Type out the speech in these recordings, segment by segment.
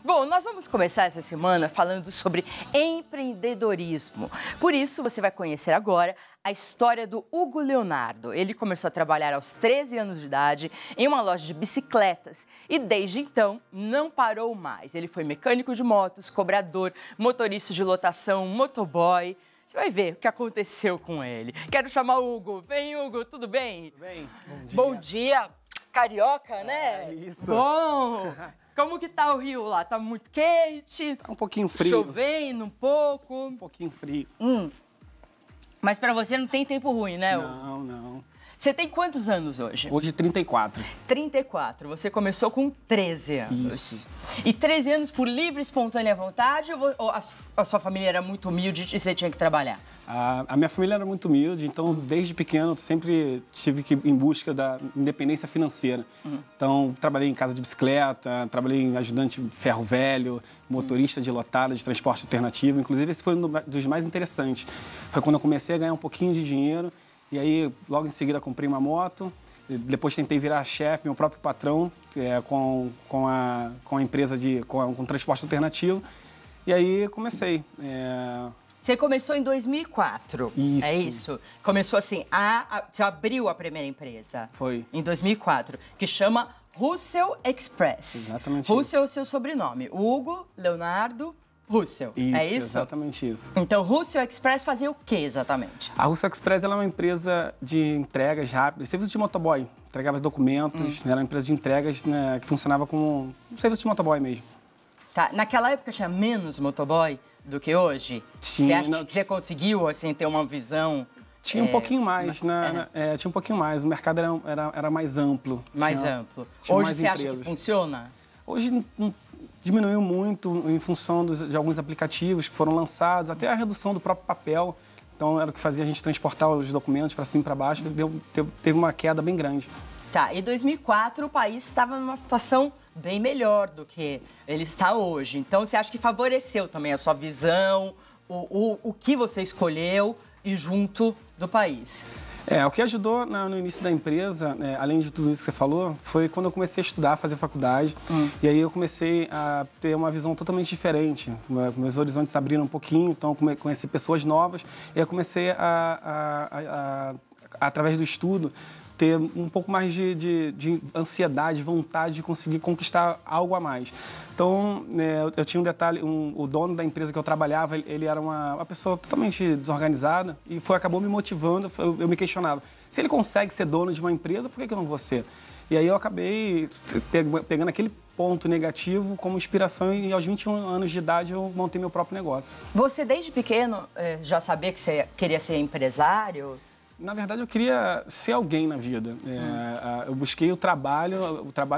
Bom, nós vamos começar essa semana falando sobre empreendedorismo. Por isso, você vai conhecer agora a história do Hugo Leonardo. Ele começou a trabalhar aos 13 anos de idade em uma loja de bicicletas e, desde então, não parou mais. Ele foi mecânico de motos, cobrador, motorista de lotação, motoboy. Você vai ver o que aconteceu com ele. Quero chamar o Hugo. Vem, Hugo, tudo bem? Tudo bem? Bom dia. Carioca, né? É isso. Bom. Como que tá o Rio lá? Tá muito quente? Tá um pouquinho frio. Chovendo um pouco? Um pouquinho frio. Mas pra você não tem tempo ruim, né? Não, não. Você tem quantos anos hoje? Hoje 34. 34. Você começou com 13 anos. Isso. E 13 anos por livre e espontânea vontade ou a sua família era muito humilde e você tinha que trabalhar? A minha família era muito humilde, então desde pequeno eu sempre tive que ir em busca da independência financeira. Então trabalhei em casa de bicicleta, trabalhei em ajudante ferro velho, motorista de lotada de transporte alternativo. Inclusive esse foi um dos mais interessantes. Foi quando eu comecei a ganhar um pouquinho de dinheiro e aí logo em seguida comprei uma moto. Depois tentei virar chefe, meu próprio patrão, com a empresa com transporte alternativo. E aí comecei. Você começou em 2004. Isso. É isso? Começou assim, você abriu a primeira empresa. Foi. Em 2004, que chama Russell Express. Exatamente. Russell é o seu sobrenome. Hugo Leonardo Russell. Isso, é isso? Exatamente isso. Então, Russell Express fazia o que exatamente? A Russell Express ela é uma empresa de entregas rápidas, serviço de motoboy. Entregava documentos, era uma empresa de entregas, né, que funcionava como um serviço de motoboy mesmo. Tá. Naquela época tinha menos motoboy do que hoje? Tinha, Você acha que você conseguiu, assim, ter uma visão... Tinha um pouquinho mais, tinha um pouquinho mais. O mercado era mais amplo. Mais amplo. Tinha Hoje mais você acha empresas. que funciona? Hoje diminuiu muito em função de alguns aplicativos que foram lançados, até a redução do próprio papel. Então, era o que fazia a gente transportar os documentos para cima e para baixo. Teve uma queda bem grande. Tá, em 2004 o país estava numa situação bem melhor do que ele está hoje. Então, você acha que favoreceu também a sua visão, o que você escolheu e junto do país? O que ajudou no início da empresa, além de tudo isso que você falou, foi quando eu comecei a estudar, fazer faculdade. E aí eu comecei a ter uma visão totalmente diferente. Meus horizontes se abriram um pouquinho, então eu conheci pessoas novas. E eu comecei através do estudo, ter um pouco mais de ansiedade, vontade de conseguir conquistar algo a mais. Então, eu tinha um detalhe, o dono da empresa que eu trabalhava, ele era uma pessoa totalmente desorganizada e acabou me motivando, eu me questionava, se ele consegue ser dono de uma empresa, por que eu não vou ser? E aí eu acabei pegando aquele ponto negativo como inspiração e aos 21 anos de idade eu montei meu próprio negócio. Você, desde pequeno, já sabia que você queria ser empresário? Na verdade, eu queria ser alguém na vida. Eu busquei o trabalho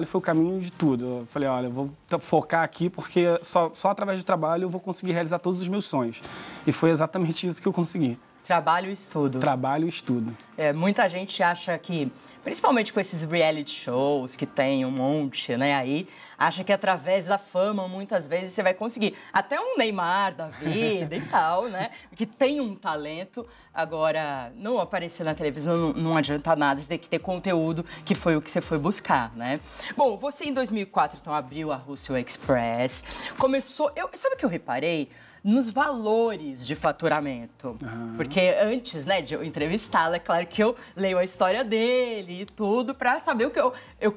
foi o caminho de tudo. Eu falei, olha, eu vou focar aqui porque só através do trabalho eu vou conseguir realizar todos os meus sonhos. E foi exatamente isso que eu consegui. Trabalho e estudo. Trabalho e estudo. Muita gente acha que, principalmente com esses reality shows que tem um monte, né, aí, acha que através da fama, muitas vezes, você vai conseguir. Até um Neymar da vida e tal, né, que tem um talento. Agora, não aparecer na televisão não adianta nada, você tem que ter conteúdo, que foi o que você foi buscar, né? Bom, você em 2004, então, abriu a Russell Express, começou... Sabe o que eu reparei? Nos valores de faturamento. Porque antes, né, de eu entrevistá-lo, é claro que eu leio a história dele e tudo para saber o que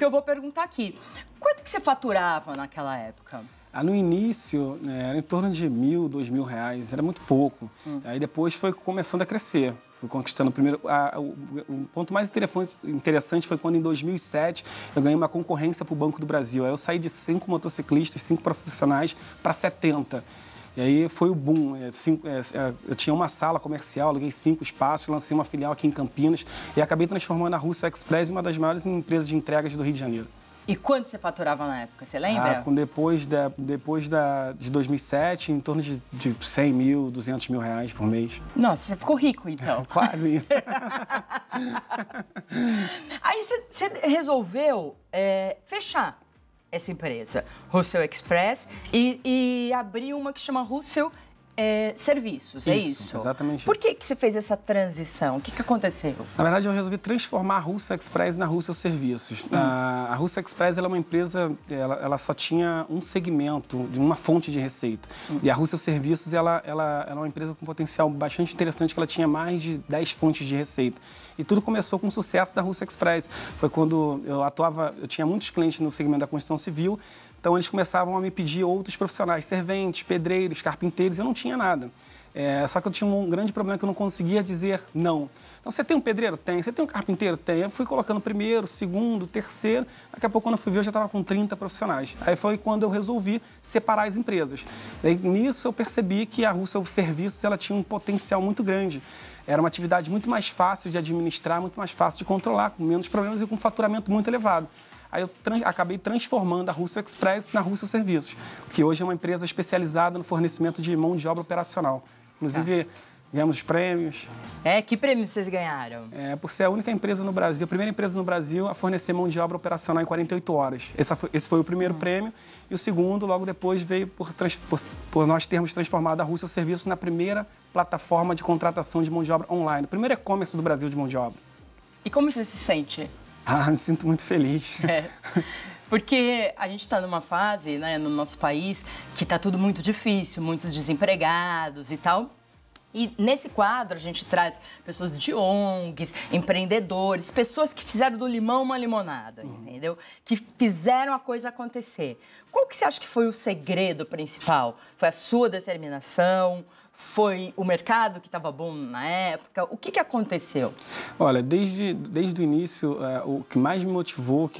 eu vou perguntar aqui. Quanto que você faturava naquela época? No início, era em torno de R$1.000, R$2.000, era muito pouco. Aí depois foi começando a crescer. Fui conquistando primeiro. O ponto mais interessante foi quando, em 2007, eu ganhei uma concorrência para o Banco do Brasil. Aí eu saí de 5 motociclistas, 5 profissionais, para 70. E aí foi o boom. Eu tinha uma sala comercial, aluguei 5 espaços, lancei uma filial aqui em Campinas e acabei transformando a Russell Express em uma das maiores empresas de entregas do Rio de Janeiro. E quanto você faturava na época, você lembra? Depois de 2007, em torno de 100 mil, 200 mil reais por mês. Nossa, você ficou rico, então. Quase. Aí você resolveu fechar essa empresa, Russell Express, e abrir uma que chama Russell serviços, é isso? Exatamente. Por que você fez essa transição? O que aconteceu? Na verdade, eu resolvi transformar a Russo Express na Russo Serviços. A Russo Express ela é uma empresa, ela só tinha um segmento, uma fonte de receita. E a Russo Serviços ela é uma empresa com potencial bastante interessante, que ela tinha mais de 10 fontes de receita. E tudo começou com o sucesso da Russo Express. Foi quando eu tinha muitos clientes no segmento da construção civil, então eles começavam a me pedir outros profissionais, serventes, pedreiros, carpinteiros, eu não tinha nada. Só que eu tinha um grande problema que eu não conseguia dizer não. Então, você tem um pedreiro? Tem. Você tem um carpinteiro? Tem. Eu fui colocando primeiro, segundo, terceiro. Daqui a pouco, quando eu fui ver, eu já estava com 30 profissionais. Aí foi quando eu resolvi separar as empresas. Daí, nisso, eu percebi que a Russo Serviços ela tinha um potencial muito grande. Era uma atividade muito mais fácil de administrar, muito mais fácil de controlar, com menos problemas e com um faturamento muito elevado. Aí eu acabei transformando a Russo Express na Russo Serviços, que hoje é uma empresa especializada no fornecimento de mão de obra operacional. Inclusive, ganhamos prêmios. Que prêmios vocês ganharam? Por ser a única empresa no Brasil, a primeira empresa no Brasil a fornecer mão de obra operacional em 48 horas. Esse foi o primeiro prêmio. E o segundo, logo depois, veio por nós termos transformado a Russo Serviços na primeira plataforma de contratação de mão de obra online. O primeiro e-commerce do Brasil de mão de obra. E como você se sente? Me sinto muito feliz. Porque a gente está numa fase, né, no nosso país, que está tudo muito difícil, muitos desempregados e tal. E nesse quadro a gente traz pessoas de ONGs, empreendedores, pessoas que fizeram do limão uma limonada, entendeu? Que fizeram a coisa acontecer. Qual que você acha que foi o segredo principal? Foi a sua determinação? Foi o mercado que estava bom na época? O que aconteceu? Olha, desde o início, o que mais me motivou,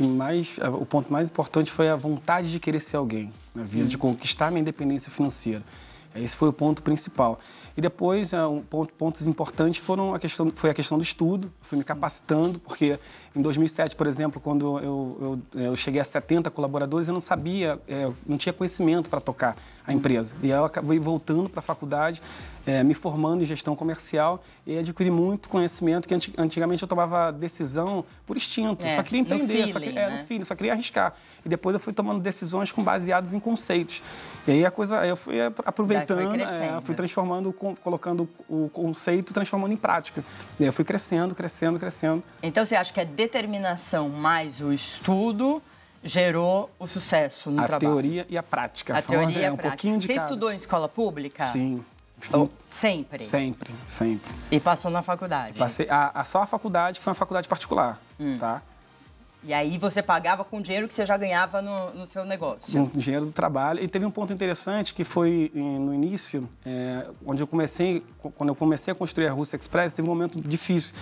o ponto mais importante foi a vontade de querer ser alguém na vida, de conquistar a minha independência financeira. Esse foi o ponto principal. E depois, pontos importantes foi a questão do estudo. Fui me capacitando, porque em 2007, por exemplo, quando eu cheguei a 70 colaboradores, eu não sabia, não tinha conhecimento para tocar a empresa. E aí eu acabei voltando para a faculdade, me formando em gestão comercial e adquiri muito conhecimento, que antigamente eu tomava decisão por instinto. Só queria empreender, no feeling, só queria arriscar. E depois eu fui tomando decisões baseadas em conceitos. E aí eu fui aproveitando, fui transformando, colocando o conceito, transformando em prática. E aí eu fui crescendo. Então você acha que a determinação mais o estudo gerou o sucesso no trabalho? A teoria e a prática. A teoria e a prática. Um pouquinho de Você cada. Estudou em escola pública? Sim. Sempre? Sempre. E passou na faculdade? Passei. Só a faculdade foi uma faculdade particular, tá? E aí você pagava com o dinheiro que você já ganhava no seu negócio? Com o dinheiro do trabalho. E teve um ponto interessante que foi no início, quando eu comecei a construir a Russo Express, teve um momento difícil,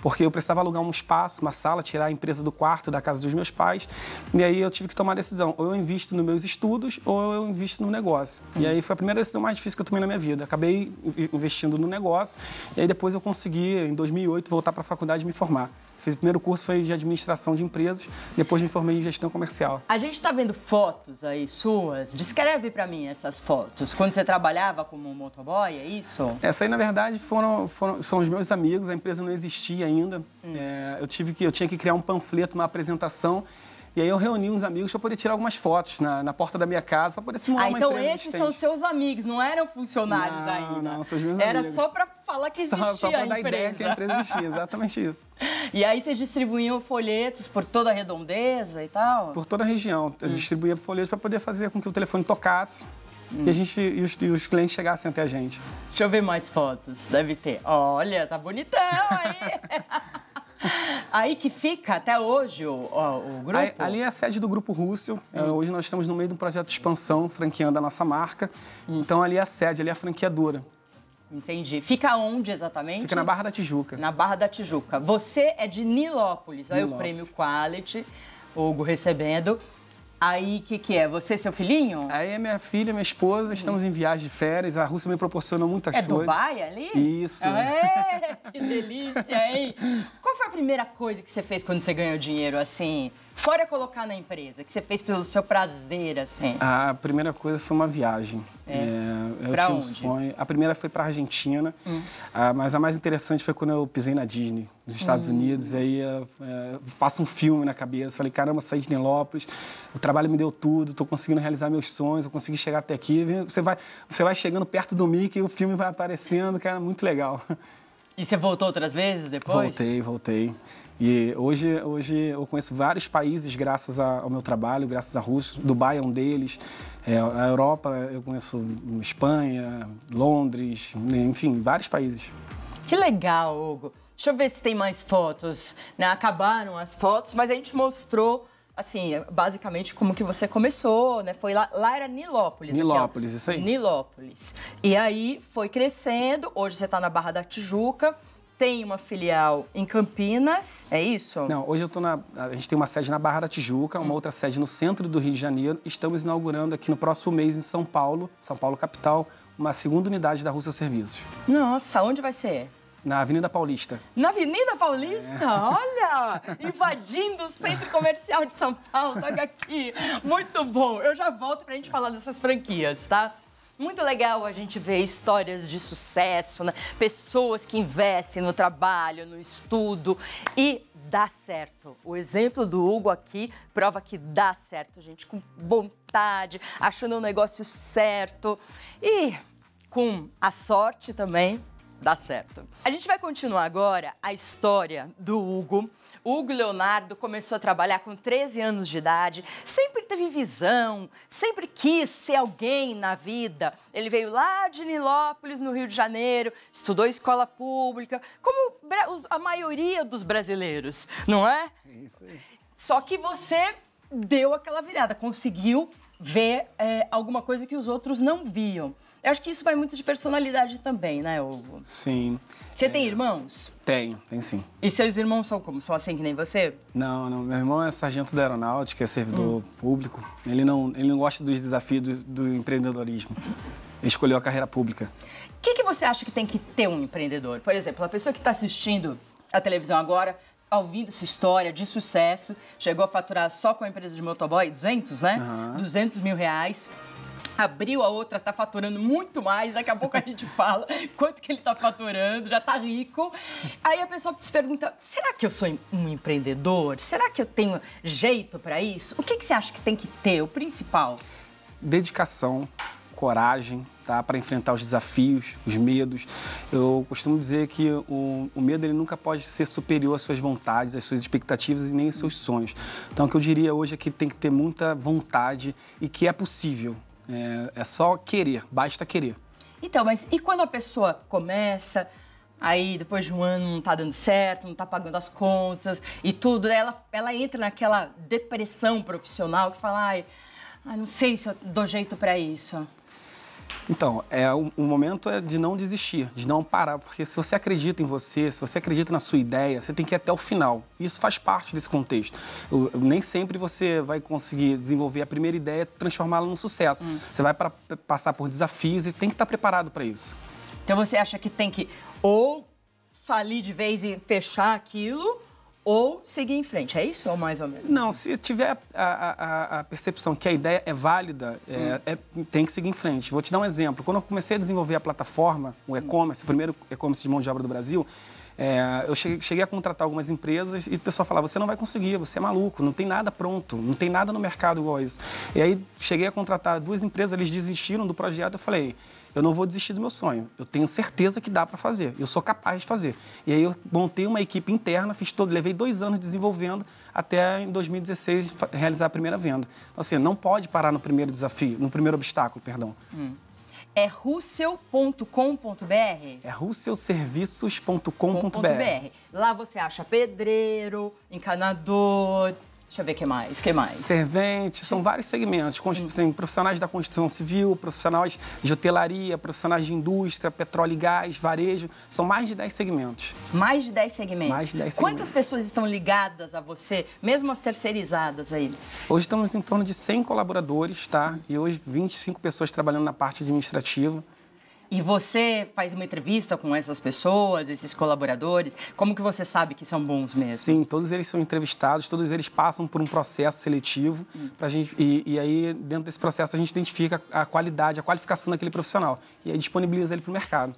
porque eu precisava alugar um espaço, uma sala, tirar a empresa do quarto da casa dos meus pais, e aí eu tive que tomar a decisão, ou eu invisto nos meus estudos, ou eu invisto no negócio. E aí foi a primeira decisão mais difícil que eu tomei na minha vida. Acabei investindo no negócio, e aí depois eu consegui, em 2008, voltar para a faculdade e me formar. O primeiro curso foi de administração de empresas, depois me formei em gestão comercial. A gente está vendo fotos aí suas. Descreve para mim essas fotos. Quando você trabalhava como motoboy, é isso? Essa aí, na verdade, são os meus amigos. A empresa não existia ainda. Eu tinha que criar um panfleto, uma apresentação. E aí eu reuni uns amigos para poder tirar algumas fotos na porta da minha casa, para poder simular uma empresa então esses são seus amigos, não eram funcionários ainda? Não, são os meus Era amigos. só para falar que existia só para dar a ideia que a empresa existia, exatamente isso. E aí vocês distribuíam folhetos por toda a redondeza e tal? Por toda a região. Eu distribuía folhetos para poder fazer com que o telefone tocasse e os clientes chegassem até a gente. Deixa eu ver mais fotos, deve ter. Olha, tá bonitão aí! Aí que fica até hoje o grupo? Ali é a sede do Grupo Russo. Hoje nós estamos no meio de um projeto de expansão, franqueando a nossa marca. Então ali é a sede, ali é a franqueadora. Entendi. Fica onde exatamente? Fica na Barra da Tijuca. Na Barra da Tijuca. Você é de Nilópolis. Aí o prêmio Quality, o Hugo recebendo. Aí, o que é? Você e seu filhinho? Aí é minha filha, minha esposa, estamos em viagem de férias. A Rússia me proporcionou muitas coisas. É Dubai ali? Isso. Que delícia, hein? Qual Qual foi a primeira coisa que você fez quando você ganhou dinheiro, assim? Fora colocar na empresa, que você fez pelo seu prazer, assim? A primeira coisa foi uma viagem. Eu Pra tinha um onde? sonho. A primeira foi para a Argentina, mas a mais interessante foi quando eu pisei na Disney, nos Estados Unidos. E aí passa um filme na cabeça. Falei, caramba, saí de Nilópolis, o trabalho me deu tudo, estou conseguindo realizar meus sonhos, eu consegui chegar até aqui. Você vai chegando perto do Mickey e o filme vai aparecendo, cara, muito legal. E você voltou outras vezes depois? Voltei. E hoje eu conheço vários países graças ao meu trabalho, graças à Rússia. Dubai é um deles. A Europa, eu conheço Espanha, Londres, enfim, vários países. Que legal, Hugo. Deixa eu ver se tem mais fotos. Né? Acabaram as fotos, mas a gente mostrou, assim, basicamente como que você começou, né? Foi lá era Nilópolis. Nilópolis, aqui, isso aí. Nilópolis. E aí foi crescendo, hoje você está na Barra da Tijuca. Tem uma filial em Campinas, é isso? Não, hoje a gente tem uma sede na Barra da Tijuca, uma outra sede no centro do Rio de Janeiro. Estamos inaugurando aqui no próximo mês em São Paulo capital, uma segunda unidade da Russell Serviços. Nossa, onde vai ser? Na Avenida Paulista. Na Avenida Paulista? Olha! Invadindo o Centro Comercial de São Paulo, toca aqui. Muito bom. Eu já volto pra gente falar dessas franquias, tá? Muito legal a gente ver histórias de sucesso, né? Pessoas que investem no trabalho, no estudo e dá certo. O exemplo do Hugo aqui prova que dá certo, gente, com vontade, achando o negócio certo e com a sorte também dá certo. A gente vai continuar agora a história do Hugo. O Hugo Leonardo começou a trabalhar com 13 anos de idade, sempre teve visão, sempre quis ser alguém na vida. Ele veio lá de Nilópolis, no Rio de Janeiro, estudou escola pública, como a maioria dos brasileiros, não é? Isso aí. Só que você deu aquela virada, conseguiu ver alguma coisa que os outros não viam. Eu acho que isso vai muito de personalidade também, né, Hugo? Sim. Você tem irmãos? Tenho sim. E seus irmãos são como? São assim que nem você? Não. Meu irmão é sargento da aeronáutica, é servidor público. Ele não gosta dos desafios do empreendedorismo. Ele escolheu a carreira pública. O que você acha que tem que ter um empreendedor? Por exemplo, a pessoa que está assistindo a televisão agora, ouvindo sua história de sucesso, chegou a faturar só com a empresa de motoboy 200, né? 200 mil reais. Abriu a outra, tá faturando muito mais, daqui a pouco a gente fala quanto que ele tá faturando, já tá rico. Aí a pessoa se pergunta, será que eu sou um empreendedor? Será que eu tenho jeito para isso? O que você acha que tem que ter, o principal? Dedicação, coragem, tá? Para enfrentar os desafios, os medos. Eu costumo dizer que o medo ele nunca pode ser superior às suas vontades, às suas expectativas e nem aos seus sonhos. Então, o que eu diria hoje é que tem que ter muita vontade e que é possível. É só querer, basta querer. Então, mas e quando a pessoa começa, aí depois de um ano não tá dando certo, não tá pagando as contas e tudo, ela entra naquela depressão profissional que fala, ai, não sei se eu dou jeito para isso. Então, o momento é de não desistir, de não parar, porque se você acredita em você, se você acredita na sua ideia, você tem que ir até o final. Isso faz parte desse contexto. Nem sempre você vai conseguir desenvolver a primeira ideia e transformá-la num sucesso. Você vai passar por desafios e tem que estar preparado para isso. Então você acha que tem que ou falir de vez e fechar aquilo, ou seguir em frente, é isso ou mais ou menos? Não, se tiver a percepção que a ideia é válida, tem que seguir em frente. Vou te dar um exemplo. Quando eu comecei a desenvolver a plataforma, o e-commerce, o primeiro e-commerce de mão de obra do Brasil, eu cheguei a contratar algumas empresas e o pessoal falava, você não vai conseguir, você é maluco, não tem nada pronto, não tem nada no mercado igual a isso. E aí cheguei a contratar 2 empresas, eles desistiram do projeto, eu falei, eu não vou desistir do meu sonho, eu tenho certeza que dá para fazer, eu sou capaz de fazer. E aí eu montei uma equipe interna, levei 2 anos desenvolvendo até em 2016 realizar a primeira venda. Então, assim, não pode parar no primeiro desafio, no primeiro obstáculo, perdão. É russell.com.br? É russellserviços.com.br. Lá você acha pedreiro, encanador, deixa eu ver o que mais. Servente, são vários segmentos. Tem profissionais da construção civil, profissionais de hotelaria, profissionais de indústria, petróleo e gás, varejo. São mais de 10 segmentos. Mais de 10 segmentos? Mais de 10 segmentos. Quantas pessoas estão ligadas a você, mesmo as terceirizadas aí? Hoje estamos em torno de 100 colaboradores, tá? E hoje 25 pessoas trabalhando na parte administrativa. E você faz uma entrevista com essas pessoas, esses colaboradores? Como que você sabe que são bons mesmo? Sim, todos eles são entrevistados, todos eles passam por um processo seletivo pra gente, e aí, dentro desse processo, a gente identifica a qualidade, a qualificação daquele profissional e aí disponibiliza ele para o mercado.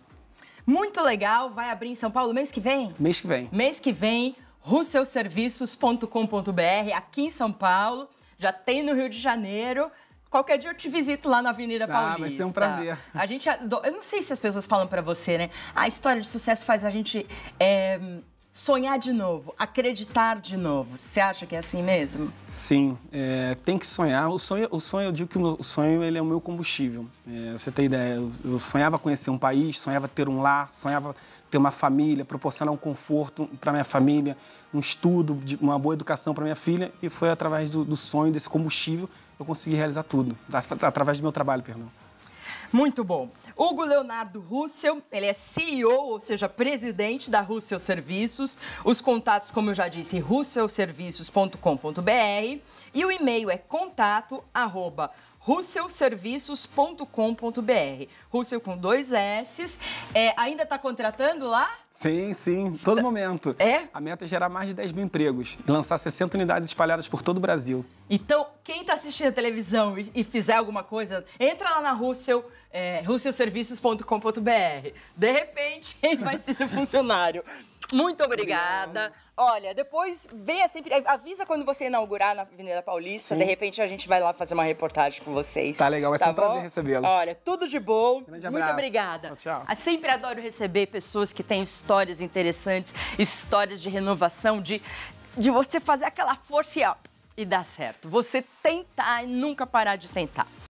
Muito legal, vai abrir em São Paulo mês que vem? Mês que vem. Mês que vem, russelserviços.com.br, aqui em São Paulo, já tem no Rio de Janeiro. Qualquer dia eu te visito lá na Avenida Paulista. Vai ser um prazer. Eu não sei se as pessoas falam pra você, né? A história de sucesso faz a gente sonhar de novo, acreditar de novo. Você acha que é assim mesmo? Sim, tem que sonhar. O sonho, eu digo que o sonho ele é o meu combustível. Você tem ideia, eu sonhava conhecer um país, sonhava ter um lar, sonhava ter uma família, proporcionar um conforto para minha família, um estudo, uma boa educação para minha filha, e foi através do sonho, desse combustível, eu consegui realizar tudo, através do meu trabalho, perdão. Muito bom. Hugo Leonardo Russell, ele é CEO, ou seja, presidente da Russell Serviços. Os contatos, como eu já disse, russelserviços.com.br, e o e-mail é contato@russelserviços.com.br. Russell com 2 S's. Ainda está contratando lá? Sim, todo momento. É? A meta é gerar mais de 10 mil empregos e lançar 60 unidades espalhadas por todo o Brasil. Então, quem está assistindo a televisão e fizer alguma coisa, entra lá na Russell, russelserviços.com.br. De repente, vai ser seu funcionário. Muito obrigada. Olha, depois venha sempre, avisa quando você inaugurar na Avenida Paulista. Sim. De repente a gente vai lá fazer uma reportagem com vocês. Tá legal, vai ser um prazer recebê-los. Olha, tudo de bom. Grande abraço. Muito obrigada. Tchau. Eu sempre adoro receber pessoas que têm histórias interessantes, histórias de renovação, de você fazer aquela força e dar certo. Você tentar e nunca parar de tentar.